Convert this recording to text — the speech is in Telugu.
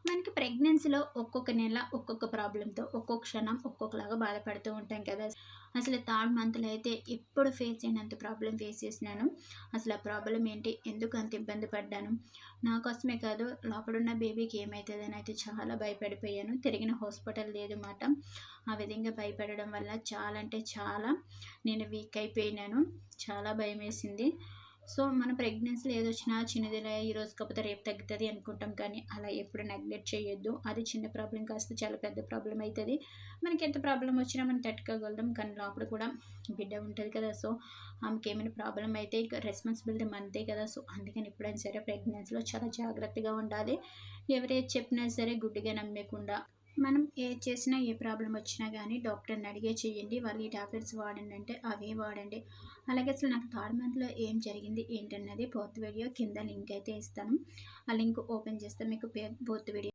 మనకి ప్రెగ్నెన్సీలో ఒక్కొక్క నెల ఒక్కొక్క ప్రాబ్లమ్‌తో, ఒక్కొక్క క్షణం ఒక్కొక్కలాగా బాధపడుతూ ఉంటాం కదా! అసలు థర్డ్ మంత్‌లో అయితే ఎప్పుడు ఫేస్ చేయనంత ప్రాబ్లమ్ ఫేస్ చేసినాను. అసలు ఆ ప్రాబ్లమ్ ఏంటి? ఎందుకు అంత ఇబ్బంది పడ్డాను? నా కోసమే కాదు లోపలున్న బేబీకి ఏమైతదని అయితే చాలా భయపడిపోయాను. తిరిగిన హాస్పిటల్ లేదు మాట. ఆ విధంగా భయపడడం వల్ల చాలా అంటే చాలా నేను వీక్ అయిపోయినాను. చాలా భయమేసింది. సో, మన ప్రెగ్నెన్సీలో ఏదొచ్చినా చిన్నదిలే ఈరోజు కాకపోతే రేపు తగ్గుతది అనుకుంటాం కానీ, అలా ఎప్పుడు నెగ్లెక్ట్ చేయొద్దు. అది చిన్న ప్రాబ్లమ్ కాస్త చాలా పెద్ద ప్రాబ్లమ్ అయితది. మనకెంత ప్రాబ్లమ్ వచ్చినా మనం తట్టుకోగలుగుతాం. కానీ లోపల కూడా బిడ్డ ఉంటది కదా! సో, ఆమెకేమైనా ప్రాబ్లమ్ అయితే ఇక రెస్పాన్సిబిలిటీ మనదే కదా! సో, అందుకని ఎప్పుడైనా సరే ప్రెగ్నెన్సీలో చాలా జాగ్రత్తగా ఉండాలి. ఎవరేది చెప్పినా సరే గుడ్డిగా నమ్మేయకుండా మనం ఏది చేసినా ఏ ప్రాబ్లమ్ వచ్చినా గానీ డాక్టర్‌ని అడిగే చేయండి. వాళ్ళు ఈ టాబ్లెట్స్ వాడండి అంటే అవే వాడండి. అలాగే అసలు నాకు థర్డ్ మంత్‌లో ఏం జరిగింది ఏంటన్నది పూర్తి వీడియో కింద లింక్ అయితే ఇస్తాను. ఆ లింక్ ఓపెన్ చేస్తే మీకు పూర్తి వీడియో